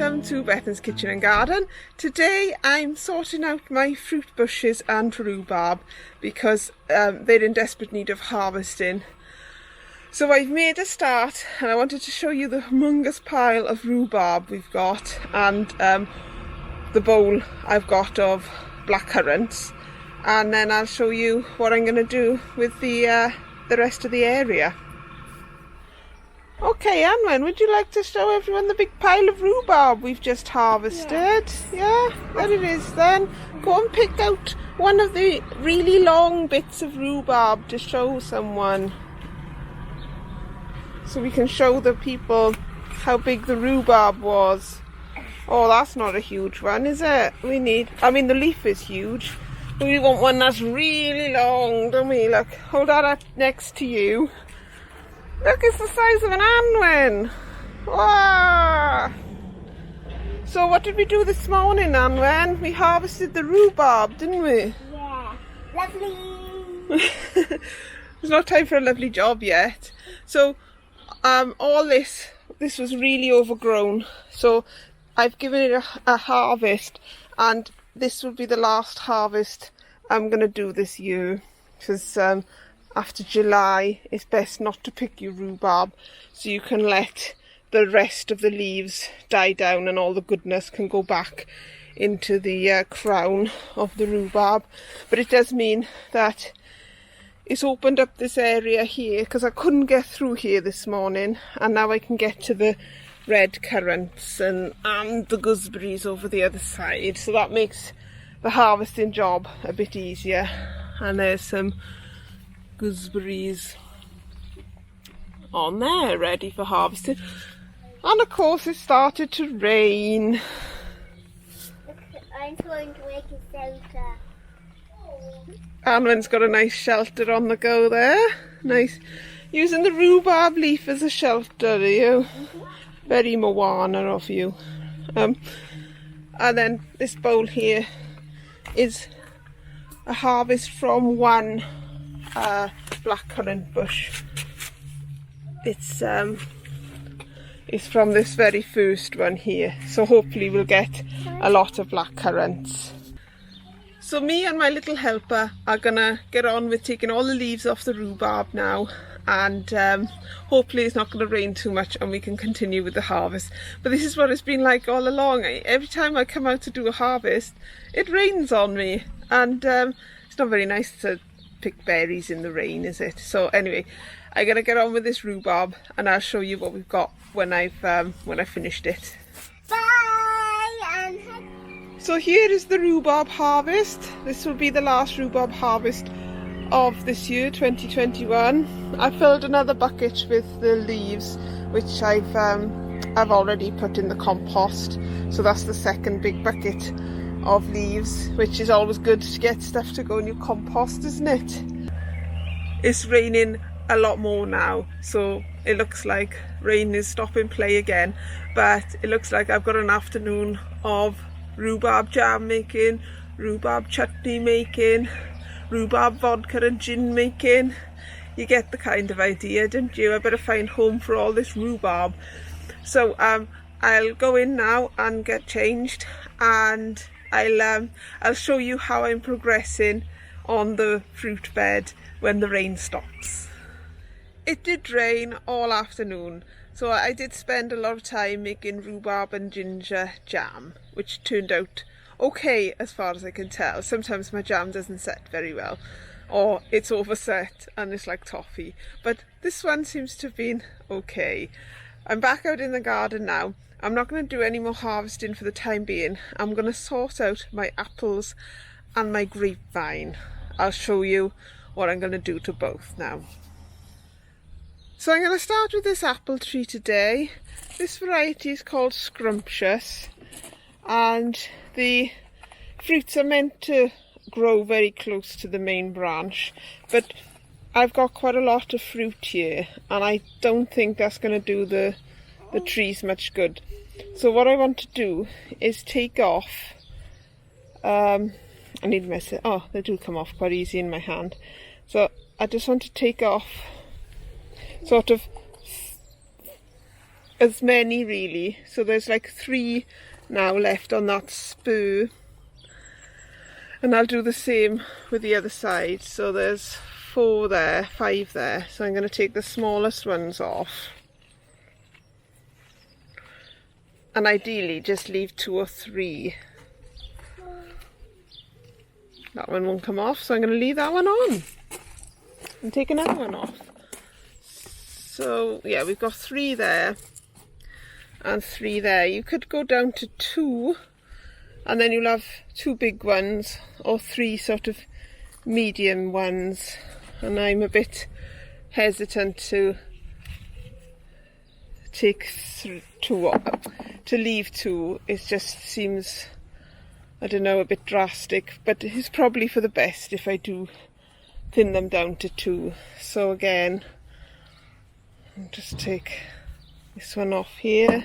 welcome to Bethan's Kitchen and Garden. Today I'm sorting out my fruit bushes and rhubarb because they're in desperate need of harvesting. So I've made a start and I wanted to show you the humongous pile of rhubarb we've got and the bowl I've got of blackcurrants, and then I'll show you what I'm going to do with the rest of the area. Okay, Anwen, would you like to show everyone the big pile of rhubarb we've just harvested? Yeah, there it is then. Go and pick out one of the really long bits of rhubarb to show someone. So we can show the people how big the rhubarb was. Oh, that's not a huge one, is it? The leaf is huge. But we want one that's really long, don't we? Look, hold that up next to you. Look, it's the size of an Anwen. Wow! So what did we do this morning, Anwen? We harvested the rhubarb, didn't we? Yeah, lovely. There's not time for a lovely job yet. So all this was really overgrown. So I've given it a harvest, and this will be the last harvest I'm going to do this year. Because after July, it's best not to pick your rhubarb, so you can let the rest of the leaves die down and all the goodness can go back into the crown of the rhubarb. But it does mean that it's opened up this area here, because I couldn't get through here this morning, and now I can get to the red currants and the gooseberries over the other side, so that makes the harvesting job a bit easier. And there's some gooseberries on there ready for harvesting, and of course it started to rain. I'm going to make a shelter. Anwen's got a nice shelter on the go there. Nice, using the rhubarb leaf as a shelter, are you? Very Moana of you. And then this bowl here is a harvest from one blackcurrant bush. It's from this very first one here, so hopefully we'll get a lot of blackcurrants. So me and my little helper are gonna get on with taking all the leaves off the rhubarb now, and hopefully it's not going to rain too much and we can continue with the harvest. But this is what it's been like all along. Every time I come out to do a harvest, it rains on me, and it's not very nice to pick berries in the rain, is it? So anyway, I'm gonna get on with this rhubarb and I'll show you what we've got when I've finished it. Bye! So here is the rhubarb harvest. This will be the last rhubarb harvest of this year, 2021. I filled another bucket with the leaves, which I've already put in the compost. So that's the second big bucket of leaves, which is always good to get stuff to go in your compost, isn't it? It's raining a lot more now, so it looks like rain is stopping play again, but it looks like I've got an afternoon of rhubarb jam making, rhubarb chutney making, rhubarb vodka and gin making. You get the kind of idea, don't you? I better find home for all this rhubarb. So I'll go in now and get changed, and I'll show you how I'm progressing on the fruit bed when the rain stops. It did rain all afternoon, so I did spend a lot of time making rhubarb and ginger jam, which turned out okay as far as I can tell. Sometimes my jam doesn't set very well, or it's overset and it's like toffee, but this one seems to have been okay. I'm back out in the garden now. I'm not going to do any more harvesting for the time being. I'm going to sort out my apples and my grapevine. I'll show you what I'm going to do to both now. So I'm going to start with this apple tree today. This variety is called Scrumptious, and the fruits are meant to grow very close to the main branch, but I've got quite a lot of fruit here and I don't think that's going to do the trees much good. So what I want to do is take off, I need my, oh, they do come off quite easy in my hand. So I just want to take off sort of as many really. So there's like 3 now left on that spur. And I'll do the same with the other side. So there's 4 there, 5 there. So I'm going to take the smallest ones off. And ideally just leave 2 or 3. That one won't come off, so I'm going to leave that one on. And take another one off. So yeah, we've got 3 there. And 3 there. You could go down to 2. And then you'll have 2 big ones. Or 3 sort of medium ones. And I'm a bit hesitant to take 2 off. To leave 2, it just seems, I don't know, a bit drastic, but it's probably for the best if I do thin them down to 2. So again, I'll just take this one off here,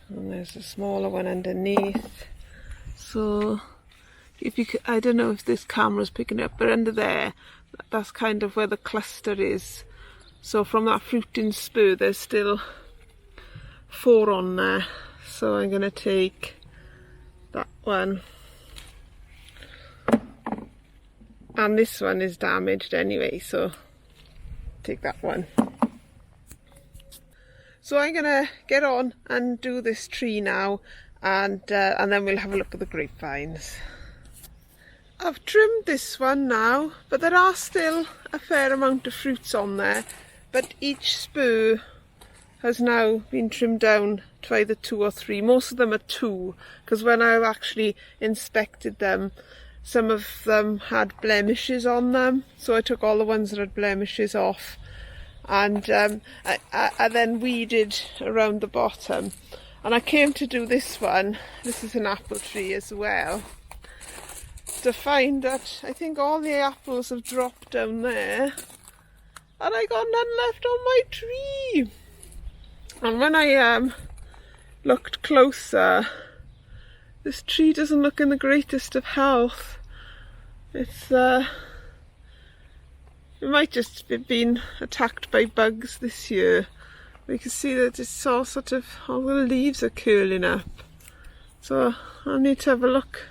and there's a smaller one underneath. So if you could, I don't know if this camera's picking up, but under there, that's kind of where the cluster is. So from that fruiting spur, there's still 4 on there. So I'm going to take that one. And this one is damaged anyway, so take that one. So I'm going to get on and do this tree now, and then we'll have a look at the grapevines. I've trimmed this one now, but there are still a fair amount of fruits on there, but each spur has now been trimmed down to either 2 or 3. Most of them are 2, because when I actually inspected them, some of them had blemishes on them, so I took all the ones that had blemishes off, and I then weeded around the bottom, and I came to do this one. This is an apple tree as well, to find that I think all the apples have dropped down there, and I got none left on my tree. And when I looked closer, this tree doesn't look in the greatest of health. It's it might just have been attacked by bugs this year. We can see that it's all sort of, all the leaves are curling up. So I'll need to have a look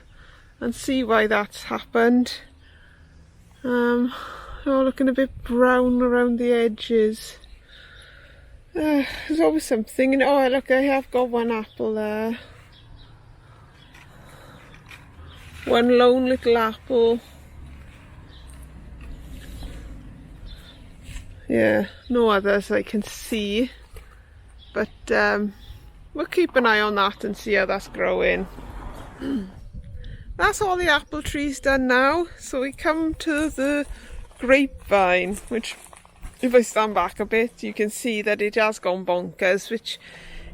and see why that's happened. They're all looking a bit brown around the edges. There's always something. Oh look, I have got one apple there. One lone little apple. Yeah, no others I can see. But we'll keep an eye on that and see how that's growing. That's all the apple trees done now. So we come to the grapevine, which, if I stand back a bit, you can see that it has gone bonkers, which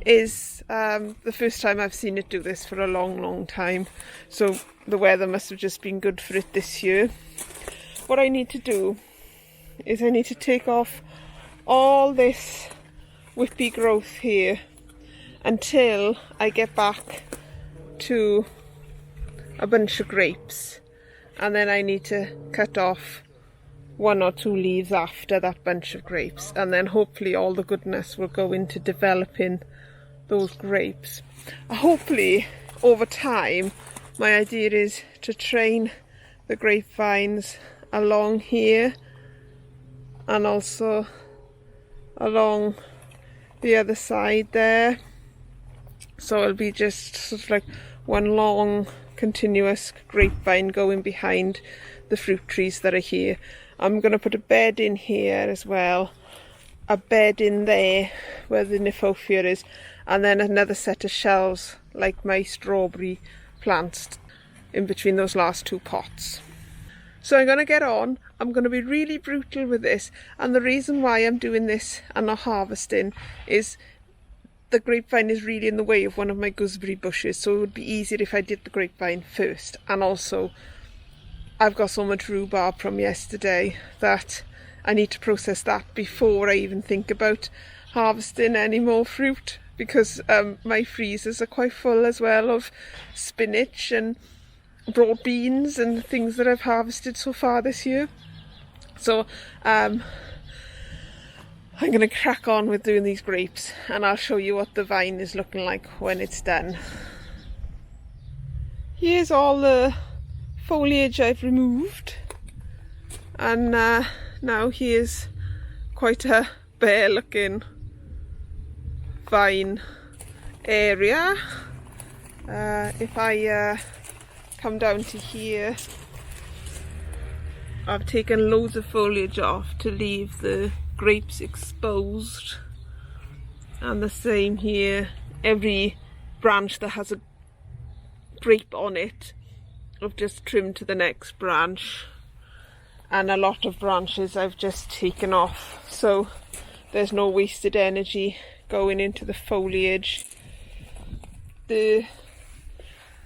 is the first time I've seen it do this for a long time. So the weather must have just been good for it this year. What I need to do is I need to take off all this whippy growth here until I get back to a bunch of grapes, and then I need to cut off 1 or 2 leaves after that bunch of grapes, and then hopefully all the goodness will go into developing those grapes. Hopefully over time my idea is to train the grapevines along here and also along the other side there, so it'll be just sort of like one long continuous grapevine going behind the fruit trees that are here. I'm going to put a bed in here as well, a bed in there where the Nymphophia is, and then another set of shelves like my strawberry plants in between those last 2 pots. So I'm going to get on. I'm going to be really brutal with this, and the reason why I'm doing this and not harvesting is the grapevine is really in the way of one of my gooseberry bushes, so it would be easier if I did the grapevine first. And also I've got so much rhubarb from yesterday that I need to process that before I even think about harvesting any more fruit, because my freezers are quite full as well of spinach and broad beans and things that I've harvested so far this year. So I'm going to crack on with doing these grapes, and I'll show you what the vine is looking like when it's done. Here's all the foliage I've removed, and now here's quite a bare looking vine area. If I come down to here, I've taken loads of foliage off to leave the grapes exposed, and the same here. Every branch that has a grape on it I've just trimmed to the next branch, and a lot of branches I've just taken off, so there's no wasted energy going into the foliage. There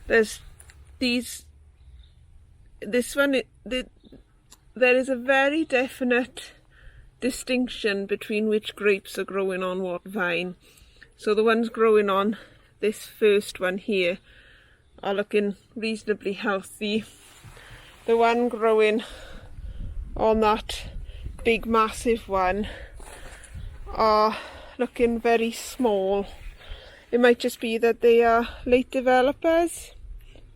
is a very definite distinction between which grapes are growing on what vine. So the ones growing on this first one here are looking reasonably healthy. The one growing on that big massive one are looking very small. It might just be that they are late developers,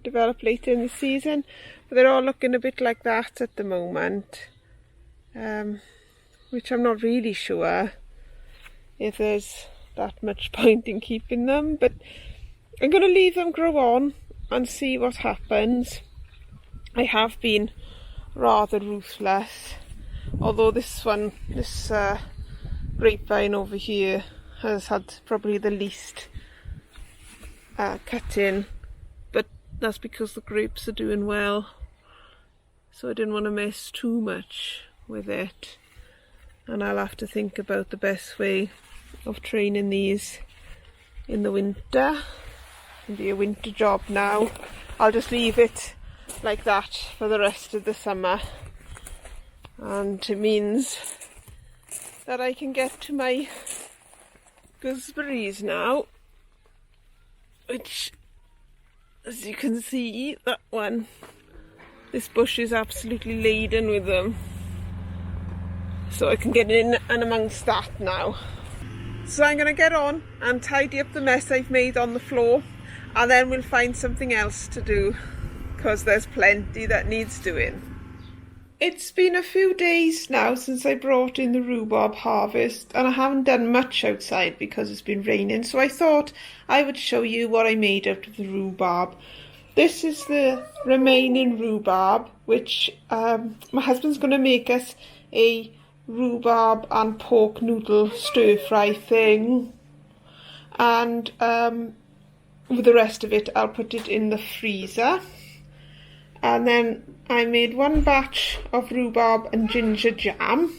develop later in the season, but they're all looking a bit like that at the moment, which I'm not really sure if there's that much point in keeping them, but I'm going to leave them grow on and see what happens. I have been rather ruthless, although this grapevine over here has had probably the least cutting, but that's because the grapes are doing well, so I didn't want to mess too much with it, and I'll have to think about the best way of training these in the winter. It'll be a winter job now. I'll just leave it like that for the rest of the summer, and it means that I can get to my gooseberries now, which, as you can see, this bush is absolutely laden with them, so I can get in and amongst that now. So I'm going to get on and tidy up the mess I've made on the floor, and then we'll find something else to do, because there's plenty that needs doing. It's been a few days now since I brought in the rhubarb harvest, and I haven't done much outside because it's been raining, so I thought I would show you what I made out of the rhubarb. This is the remaining rhubarb, which my husband's going to make us a rhubarb and pork noodle stir fry thing, and with the rest of it I'll put it in the freezer. And then I made one batch of rhubarb and ginger jam,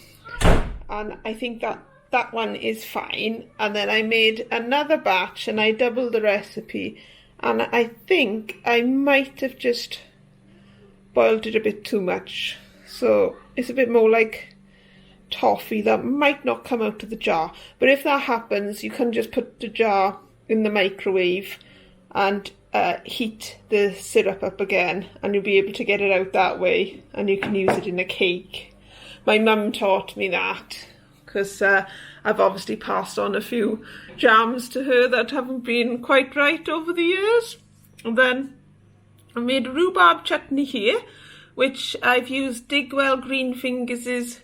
and I think that one is fine. And then I made another batch and I doubled the recipe, and I think I might have just boiled it a bit too much, so it's a bit more like toffee that might not come out of the jar. But if that happens, you can just put the jar in the microwave and heat the syrup up again, and you'll be able to get it out that way, and you can use it in a cake. My mum taught me that, because I've obviously passed on a few jams to her that haven't been quite right over the years. And then I made rhubarb chutney here, which I've used Digwell Greenfingers'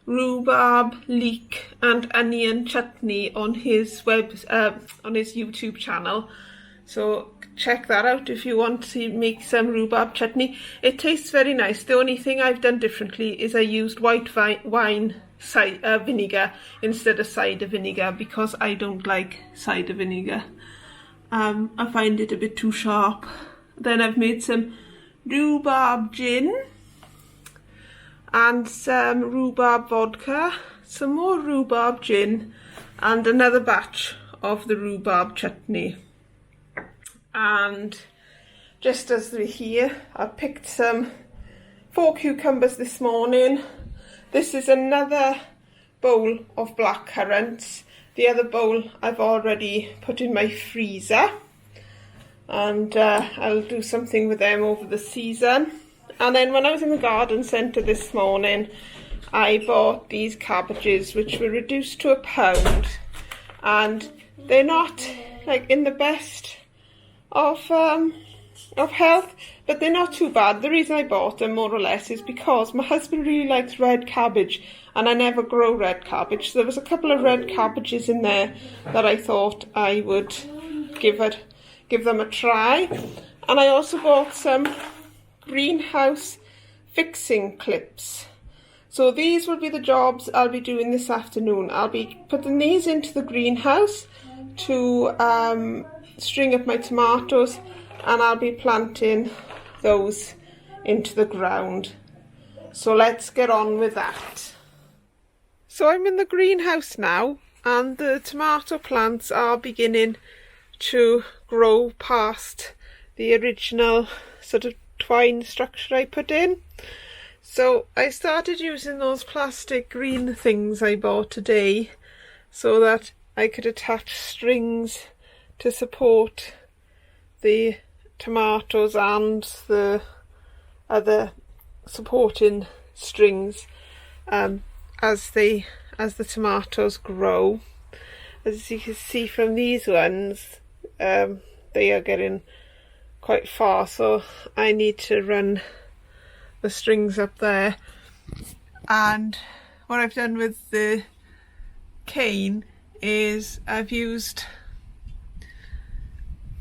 rhubarb, leek and onion chutney on his YouTube channel. So check that out if you want to make some rhubarb chutney. It tastes very nice. The only thing I've done differently is I used white wine vinegar instead of cider vinegar, because I don't like cider vinegar. I find it a bit too sharp. Then I've made some rhubarb gin and some rhubarb vodka, some more rhubarb gin, and another batch of the rhubarb chutney. And just as we're here, I picked some 4 cucumbers this morning. This is another bowl of blackcurrants. The other bowl I've already put in my freezer, and I'll do something with them over the season. And then when I was in the garden centre this morning, I bought these cabbages which were reduced to £1, and they're not like in the best of health, but they're not too bad. The reason I bought them more or less is because my husband really likes red cabbage and I never grow red cabbage, so there was a couple of red cabbages in there that I thought I would give them a try. And I also bought some greenhouse fixing clips. So these will be the jobs I'll be doing this afternoon. I'll be putting these into the greenhouse to string up my tomatoes, and I'll be planting those into the ground. So let's get on with that. So I'm in the greenhouse now, and the tomato plants are beginning to grow past the original sort of twine structure I put in. So I started using those plastic green things I bought today so that I could attach strings to support the tomatoes and the other supporting strings as the tomatoes grow. As you can see from these ones, they are getting quite far, so I need to run the strings up there. And what I've done with the cane is I've used,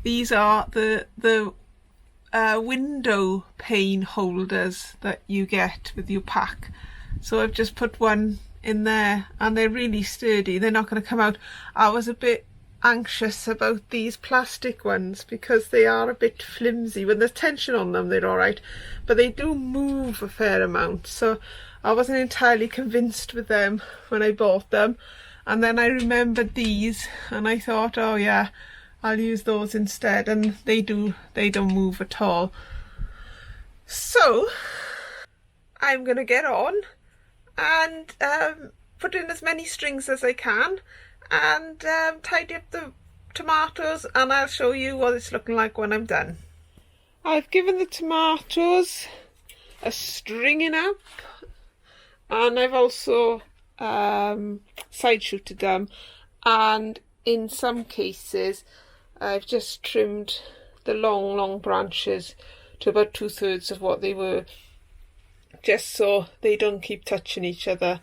these are the window pane holders that you get with your pack. So I've just put one in there, and they're really sturdy, they're not going to come out. I was a bit anxious about these plastic ones because they are a bit flimsy. When there's tension on them they're alright, but they do move a fair amount, so I wasn't entirely convinced with them when I bought them. And then I remembered these and I thought, oh yeah, I'll use those instead, and they don't move at all. So I'm gonna get on and put in as many strings as I can and tidy up the tomatoes, and I'll show you what it's looking like when I'm done. I've given the tomatoes a stringing up, and I've also side shooted them, and in some cases I've just trimmed the long branches to about 2/3 of what they were, just so they don't keep touching each other,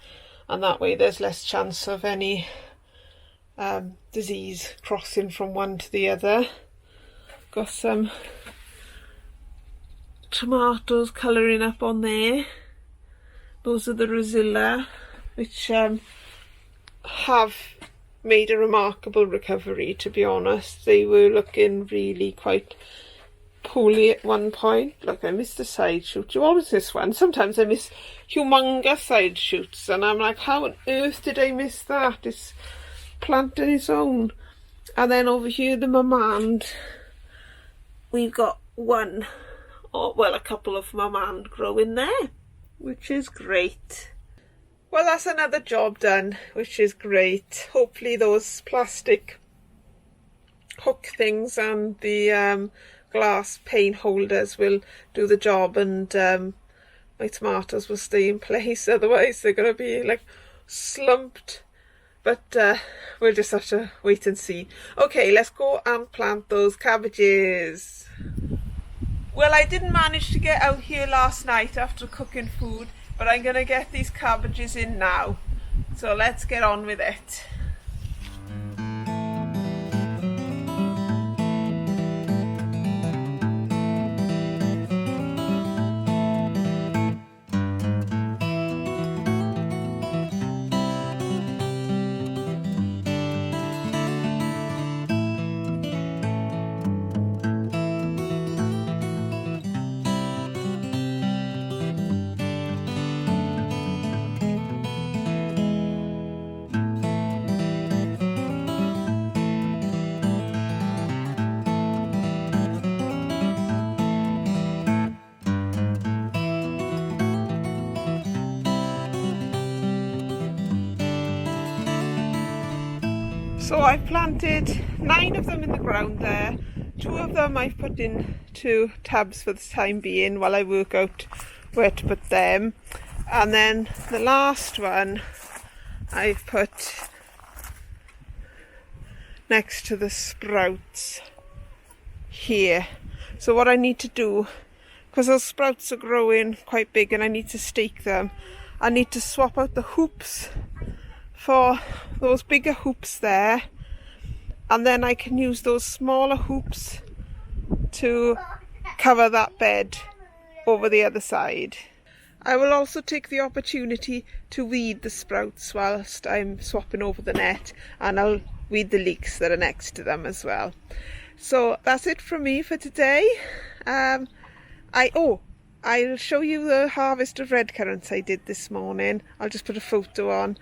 and that way there's less chance of any disease crossing from one to the other. Got some tomatoes colouring up on there. Those are the Rosilla, which have made a remarkable recovery, to be honest. They were looking really quite poorly at one point. Look, I missed a side shoot. You always miss one. Sometimes I miss humongous side shoots and I'm like, how on earth did I miss that? It's planted its own. And then over here, the mamand, we've got one, or well, a couple of mamand growing there, which is great. Well, that's another job done, which is great. Hopefully those plastic hook things and the glass pane holders will do the job, and my tomatoes will stay in place. Otherwise they're going to be like slumped. But we'll just have to wait and see. Okay, let's go and plant those cabbages. Well, I didn't manage to get out here last night after cooking food, but I'm going to get these cabbages in now. So let's get on with it. So I've planted 9 of them in the ground there. 2 of them I've put into tubs for the time being while I work out where to put them. And then the last one I've put next to the sprouts here. So what I need to do, because those sprouts are growing quite big and I need to stake them, I need to swap out the hoops for those bigger hoops there, and then I can use those smaller hoops to cover that bed over the other side. I will also take the opportunity to weed the sprouts whilst I'm swapping over the net, and I'll weed the leeks that are next to them as well. So that's it from me for today. I'll show you the harvest of red currants I did this morning. I'll just put a photo on.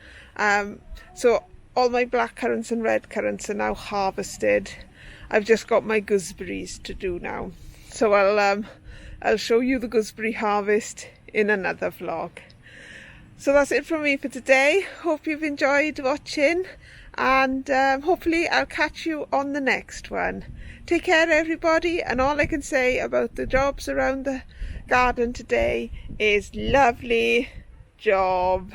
So all my black currants and red currants are now harvested. I've just got my gooseberries to do now. So I'll show you the gooseberry harvest in another vlog. So that's it from me for today. Hope you've enjoyed watching, and hopefully I'll catch you on the next one. Take care everybody, and all I can say about the jobs around the garden today is lovely job.